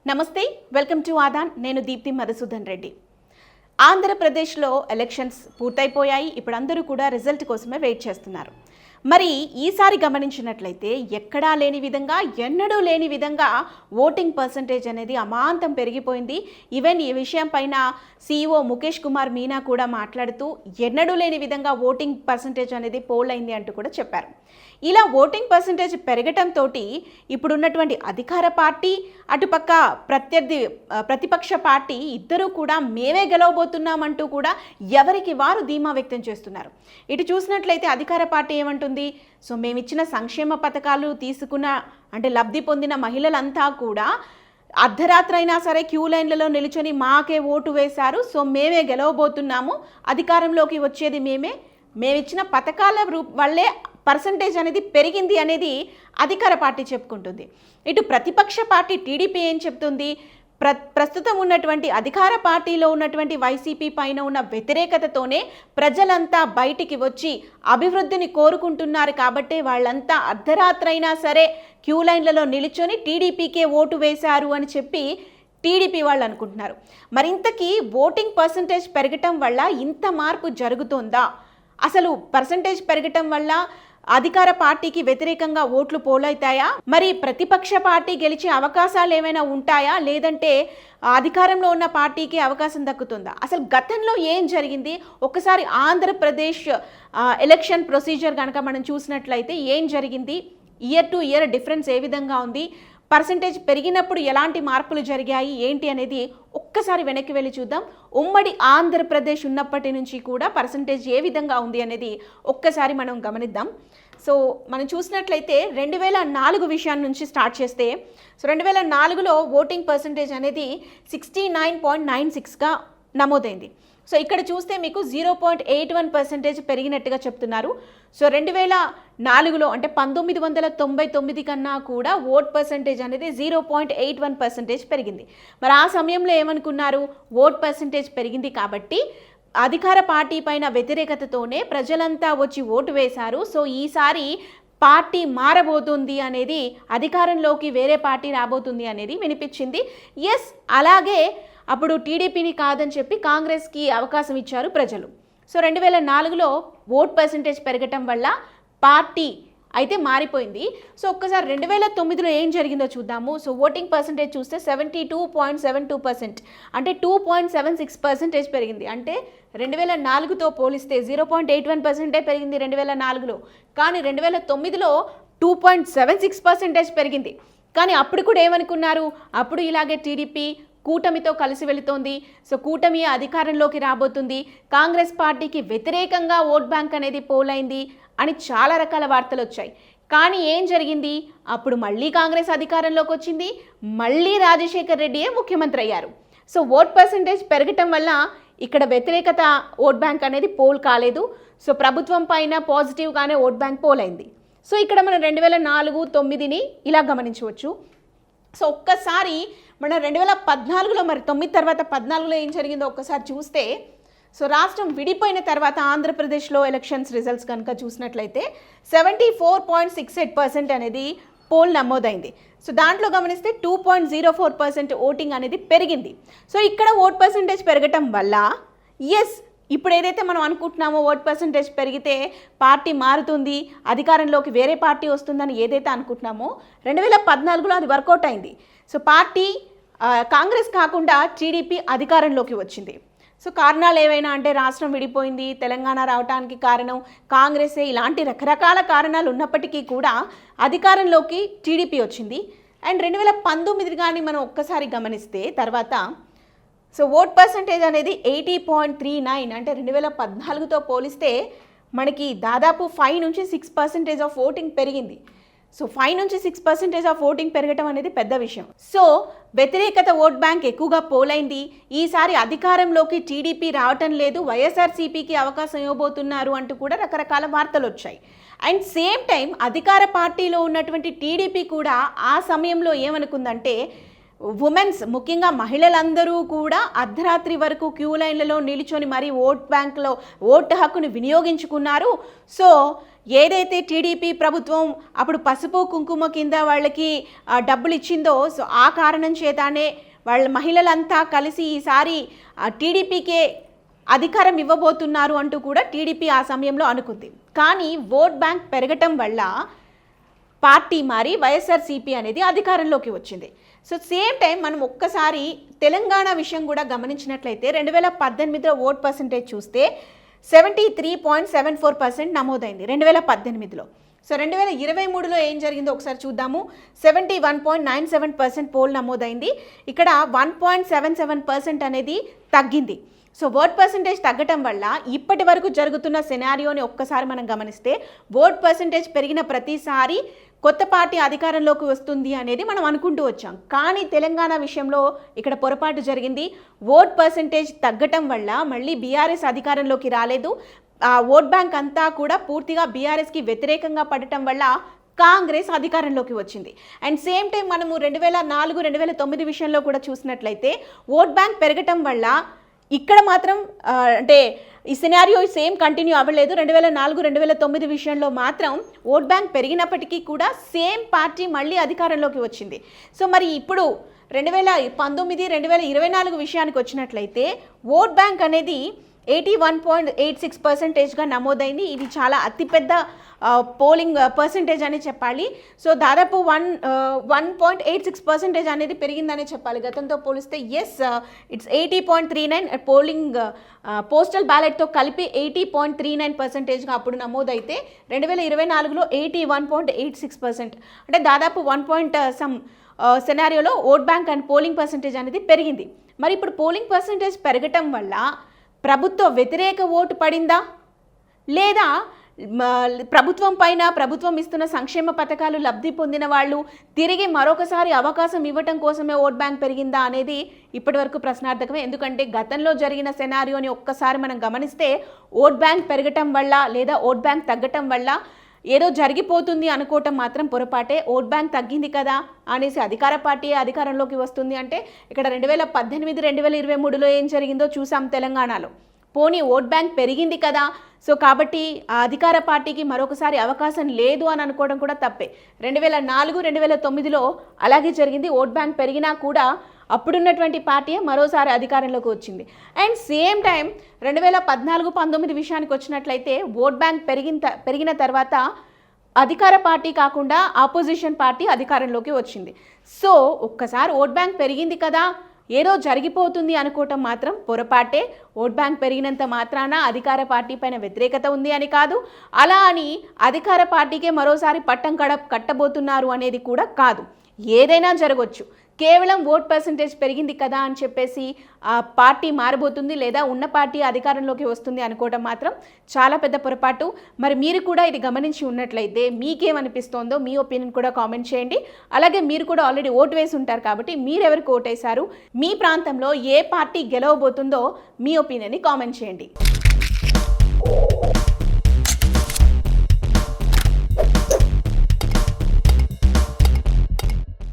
నమస్తే, welcome to Aadan. నేను దీప్తి మధుసూదన్ రెడ్డి. ఆంధ్రప్రదేశ్లో ఎలక్షన్స్ పూర్తయిపోయాయి. ఇప్పుడు అందరూ కూడా రిజల్ట్ కోసమే వెయిట్ చేస్తున్నారు. మరి ఈసారి గమనించినట్లయితే ఎక్కడా లేని విధంగా, ఎన్నడూ లేని విధంగా ఓటింగ్ పర్సంటేజ్ అనేది అమాంతం పెరిగిపోయింది. ఈవెన్ ఈ విషయం పైన CEO ముఖేష్ కుమార్ మీనా కూడా మాట్లాడుతూ ఎన్నడూ లేని విధంగా ఓటింగ్ పర్సంటేజ్ అనేది పోల్ అయింది అంటూ కూడా చెప్పారు. ఇలా ఓటింగ్ పర్సంటేజ్ పెరగటంతో ఇప్పుడున్నటువంటి అధికార పార్టీ, అటుపక్క ప్రతిపక్ష పార్టీ ఇద్దరూ కూడా మేమే గెలవబోతున్నామంటూ కూడా ఎవరికి వారు ధీమా వ్యక్తం చేస్తున్నారు. ఇటు చూసినట్లయితే అధికార పార్టీ ఏమంటుంది, సో మేమిచ్చిన సంక్షేమ పథకాలు తీసుకున్న లబ్ధి పొందిన మహిళలంతా కూడా అర్ధరాత్రి అయినా సరే క్యూ లైన్లలో నిలుచొని మాకే ఓటు వేశారు, సో మేమే గెలవబోతున్నాము, అధికారంలోకి వచ్చేది మేమిచ్చిన పథకాల వల్లే పర్సంటేజ్ అనేది పెరిగింది అనేది అధికార పార్టీ చెప్పుకుంటుంది. ఇటు ప్రతిపక్ష పార్టీ టీడీపీ ఏం చెప్తుంది, ప్రస్తుతం ఉన్నటువంటి అధికార పార్టీలో ఉన్నటువంటి వైసీపీ పైన ఉన్న వ్యతిరేకతతోనే ప్రజలంతా బయటికి వచ్చి అభివృద్ధిని కోరుకుంటున్నారు కాబట్టి వాళ్ళంతా అర్ధరాత్రి అయినా సరే క్యూ లైన్లలో నిలుచొని టీడీపీకే ఓటు వేశారు అని చెప్పి టీడీపీ వాళ్ళు అనుకుంటున్నారు. మరింతకీ ఓటింగ్ పర్సంటేజ్ పెరగటం వల్ల ఇంత మార్పు జరుగుతుందా, అసలు పర్సంటేజ్ పెరగటం వల్ల అధికార పార్టీకి వ్యతిరేకంగా ఓట్లు పోలవుతాయా, మరి ప్రతిపక్ష పార్టీ గెలిచే అవకాశాలు ఏమైనా ఉంటాయా, లేదంటే అధికారంలో ఉన్న పార్టీకి అవకాశం దక్కుతుందా, అసలు గతంలో ఏం జరిగింది, ఒక్కసారి ఆంధ్రప్రదేశ్ ఎలక్షన్ ప్రొసీజర్ కనుక మనం చూసినట్లయితే ఏం జరిగింది, ఇయర్ టు ఇయర్ డిఫరెన్స్ ఏ విధంగా ఉంది, పర్సంటేజ్ పెరిగినప్పుడు ఎలాంటి మార్పులు జరిగాయి ఏంటి అనేది ఒక్కసారి వెనక్కి వెళ్ళి చూద్దాం. ఉమ్మడి ఆంధ్రప్రదేశ్ ఉన్నప్పటి నుంచి కూడా పర్సంటేజ్ ఏ విధంగా ఉంది అనేది ఒక్కసారి మనం గమనిద్దాం. సో మనం చూసినట్లయితే 2004 విషయం నుంచి స్టార్ట్ చేస్తే, సో 2004లో ఓటింగ్ పర్సంటేజ్ అనేది 69.96గా నమోదైంది. సో ఇక్కడ చూస్తే మీకు 0.81% పెరిగినట్టుగా చెప్తున్నారు. సో 2004లో 1999 కన్నా కూడా ఓట్ పర్సంటేజ్ అనేది 0.81% పెరిగింది. మరి ఆ సమయంలో ఏమనుకున్నారు, ఓట్ పర్సంటేజ్ పెరిగింది కాబట్టి అధికార పార్టీ పైన వ్యతిరేకతతోనే ప్రజలంతా వచ్చి ఓటు వేశారు, సో ఈసారి పార్టీ మారబోతుంది అనేది, అధికారంలోకి వేరే పార్టీ రాబోతుంది అనేది వినిపించింది. ఎస్, అలాగే అప్పుడు టీడీపీని కాదని చెప్పి కాంగ్రెస్కి అవకాశం ఇచ్చారు ప్రజలు. సో 2004లో ఓట్ పర్సంటేజ్ పెరగటం వల్ల పార్టీ అయితే మారిపోయింది. సో ఒక్కసారి 2009లో ఏం జరిగిందో చూద్దాము. సో ఓటింగ్ పర్సంటేజ్ చూస్తే 72.72%, 2.76% పెరిగింది. 2004తో పోలిస్తే 0.81% పెరిగింది 2004లో, కానీ 2009లో 2.76% పెరిగింది. కానీ అప్పుడు కూడా ఏమనుకున్నారు, అప్పుడు ఇలాగే టీడీపీ కూటమితో కలిసి వెళుతోంది, సో కూటమి అధికారంలోకి రాబోతుంది, కాంగ్రెస్ పార్టీకి వ్యతిరేకంగా ఓట్ బ్యాంక్ అనేది పోలైంది అని చాలా రకాల వార్తలు వచ్చాయి. కానీ ఏం జరిగింది, అప్పుడు మళ్ళీ కాంగ్రెస్ అధికారంలోకి వచ్చింది, మళ్ళీ రాజశేఖర్ రెడ్డియే ముఖ్యమంత్రి అయ్యారు. సో ఓట్ పర్సంటేజ్ పెరగటం వల్ల ఇక్కడ వ్యతిరేకత ఓట్ బ్యాంక్ అనేది పోల్ కాలేదు, సో ప్రభుత్వం పైన పాజిటివ్గానే ఓట్ బ్యాంక్ పోలైంది. సో ఇక్కడ మనం 2004-9ని ఇలా గమనించవచ్చు. సో ఒక్కసారి మనం 2014లో, మరి 9 తర్వాత 14లో ఏం జరిగిందో ఒక్కసారి చూస్తే, సో రాష్ట్రం విడిపోయిన తర్వాత ఆంధ్రప్రదేశ్లో ఎలక్షన్స్ రిజల్ట్స్ కనుక చూసినట్లయితే 74.68% అనేది పోల్ నమోదైంది. సో దాంట్లో గమనిస్తే 2.04% ఓటింగ్ అనేది పెరిగింది. సో ఇక్కడ ఓట్ పర్సంటేజ్ పెరగటం వల్ల ఎస్, ఇప్పుడు ఏదైతే మనం అనుకుంటున్నామో ఓట్ పర్సంటేజ్ పెరిగితే పార్టీ మారుతుంది, అధికారంలోకి వేరే పార్టీ వస్తుందని ఏదైతే అనుకుంటున్నామో 2014లో అది వర్కౌట్ అయింది. సో పార్టీ కాంగ్రెస్ కాకుండా టీడీపీ అధికారంలోకి వచ్చింది. సో కారణాలు ఏవైనా రాష్ట్రం విడిపోయింది, తెలంగాణ రావడానికి కారణం కాంగ్రెసే, ఇలాంటి రకరకాల కారణాలు ఉన్నప్పటికీ కూడా అధికారంలోకి టీడీపీ వచ్చింది. అండ్ 2019 కానీ మనం ఒక్కసారి గమనిస్తే తర్వాత, సో ఓట్ పర్సంటేజ్ అనేది 80.39, 2014తో పోలిస్తే మనకి దాదాపు 5 నుంచి 6% ఆఫ్ ఓటింగ్ పెరిగింది. సో 5 నుంచి 6% ఆఫ్ ఓటింగ్ పెరగటం అనేది పెద్ద విషయం. సో వ్యతిరేకత ఓట్ బ్యాంక్ ఎక్కువగా పోలైంది. ఈసారి అధికారంలోకి టీడీపీ రావటం లేదు, వైఎస్ఆర్సీపీకి అవకాశం ఇవ్వబోతున్నారు అంటూ కూడా రకరకాల వార్తలు వచ్చాయి. అండ్ సేమ్ టైం అధికార పార్టీలో ఉన్నటువంటి టీడీపీ కూడా ఆ సమయంలో ఏమనుకుందంటే, ఉమెన్స్ ముఖ్యంగా మహిళలందరూ కూడా అర్ధరాత్రి వరకు క్యూ లైన్లలో నిలుచొని మరీ ఓటు హక్కును వినియోగించుకున్నారు. సో ఏదైతే టీడీపీ ప్రభుత్వం అప్పుడు పసుపు కుంకుమ కింద వాళ్ళకి డబ్బులు ఇచ్చిందో, సో ఆ కారణం చేతనే వాళ్ళ మహిళలంతా కలిసి ఈసారి టీడీపీకే అధికారం ఇవ్వబోతున్నారు అంటూ కూడా టీడీపీ ఆ సమయంలో అనుకుంది. కానీ ఓట్ బ్యాంక్ పెరగటం వల్ల పార్టీ మారి వైఎస్ఆర్సీపీ అనేది అధికారంలోకి వచ్చింది. సో సేమ్ టైం మనం ఒక్కసారి తెలంగాణ విషయం కూడా గమనించినట్లయితే 2018లో ఓట్ పర్సంటేజ్ చూస్తే 73.74% నమోదైంది 2018లో. సో 2023లో ఏం జరిగిందో ఒకసారి చూద్దాము. 71.97% పోల్ నమోదైంది. ఇక్కడ 1.77% అనేది తగ్గింది. సో ఓట్ పర్సంటేజ్ తగ్గటం వల్ల ఇప్పటి వరకు జరుగుతున్న సెనారియోని ఒక్కసారి మనం గమనిస్తే ఓట్ పర్సంటేజ్ పెరిగిన ప్రతిసారి కొత్త పార్టీ అధికారంలోకి వస్తుంది అనేది మనం అనుకుంటూ వచ్చాం. కానీ తెలంగాణ విషయంలో ఇక్కడ పొరపాటు జరిగింది. ఓట్ పర్సంటేజ్ తగ్గటం వల్ల మళ్ళీ బీఆర్ఎస్ అధికారంలోకి రాలేదు. ఆ ఓట్ బ్యాంక్ అంతా కూడా పూర్తిగా బీఆర్ఎస్కి వ్యతిరేకంగా పడటం వల్ల కాంగ్రెస్ అధికారంలోకి వచ్చింది. అండ్ సేమ్ టైం మనము 2004, 2009 విషయంలో కూడా చూసినట్లయితే ఓట్ బ్యాంక్ పెరగటం వల్ల ఇక్కడ మాత్రం అంటే ఈ సినారియో సేమ్ కంటిన్యూ అవ్వలేదు. 2004, 2009 విషయంలో మాత్రం ఓట్ బ్యాంక్ పెరిగినప్పటికీ కూడా సేమ్ పార్టీ మళ్ళీ అధికారంలోకి వచ్చింది. సో మరి ఇప్పుడు 2019, 2024 విషయానికి వచ్చినట్లయితే ఓట్ బ్యాంక్ అనేది 81.86%గా నమోదైంది. ఇది చాలా అతిపెద్ద పోలింగ్ పర్సంటేజ్ అని చెప్పాలి. సో దాదాపు 1.86% అనేది పెరిగిందనే చెప్పాలి గతంతో పోలిస్తే. ఎస్, ఇట్స్ 80.39 పోలింగ్ పోస్టల్ బ్యాలెట్తో కలిపి 80.39%గా అప్పుడు నమోదైతే 2024లో 81.86%, అంటే దాదాపు 1 సెనారియోలో vote bank and polling percentage అనేది పెరిగింది. మరి ఇప్పుడు పోలింగ్ పర్సంటేజ్ పెరగటం వల్ల ప్రభుత్వ వ్యతిరేక ఓటు పడిందా, లేదా ప్రభుత్వం పైన ప్రభుత్వం ఇస్తున్న సంక్షేమ పథకాలు లబ్ధి పొందిన వాళ్ళు తిరిగి మరొకసారి అవకాశం ఇవ్వటం కోసమే ఓట్ బ్యాంక్ పెరిగిందా అనేది ఇప్పటివరకు ప్రశ్నార్థకమే. ఎందుకంటే గతంలో జరిగిన సెనారియోని ఒక్కసారి మనం గమనిస్తే ఓట్ బ్యాంక్ పెరగటం వల్ల లేదా ఓట్ బ్యాంక్ తగ్గటం వల్ల ఏదో జరిగిపోతుంది అనుకోవటం మాత్రం పొరపాటే. ఓట్ బ్యాంక్ తగ్గింది కదా అనేసి అధికార పార్టీ అధికారంలోకి వస్తుంది అంటే ఇక్కడ 2018, 2023లో ఏం జరిగిందో చూసాం తెలంగాణలో. పోనీ ఓట్ బ్యాంక్ పెరిగింది కదా, సో కాబట్టి ఆ అధికార పార్టీకి మరొకసారి అవకాశం లేదు అని అనుకోవడం కూడా తప్పే. 2004, 2009లో అలాగే జరిగింది. ఓట్ బ్యాంక్ పెరిగినా కూడా అప్పుడున్నటువంటి పార్టీ మరోసారి అధికారంలోకి వచ్చింది. అండ్ సేమ్ టైం 2014, 2019 విషయానికి వచ్చినట్లయితే ఓట్ బ్యాంక్ పెరిగిన తర్వాత అధికార పార్టీ కాకుండా ఆపోజిషన్ పార్టీ అధికారంలోకి వచ్చింది. సో ఒక్కసారి ఓట్ బ్యాంక్ పెరిగింది కదా, ఏదో జరిగిపోతుంది అనుకోవటం మాత్రం పొరపాటే. ఓట్ బ్యాంక్ పెరిగినంత మాత్రాన అధికార పార్టీ పైన వ్యతిరేకత ఉంది అని కాదు, అలా అని అధికార పార్టీకే మరోసారి పట్టం కట్టబోతున్నారు అనేది కూడా కాదు. ఏదైనా జరగవచ్చు. కేవలం ఓట్ పర్సంటేజ్ పెరిగింది కదా అని చెప్పేసి ఆ పార్టీ మారబోతుంది లేదా ఉన్న పార్టీ అధికారంలోకి వస్తుంది అనుకోవడం మాత్రం చాలా పెద్ద పొరపాటు. మరి మీరు కూడా ఇది గమనించి ఉన్నట్లయితే మీకేమనిపిస్తోందో మీ ఒపీనియన్ కూడా కామెంట్ చేయండి. అలాగే మీరు కూడా ఆల్రెడీ ఓటు వేసి ఉంటారు కాబట్టి మీరెవరికి ఓటేశారు, మీ ప్రాంతంలో ఏ పార్టీ గెలవబోతుందో మీ ఒపీనియన్ని కామెంట్ చేయండి.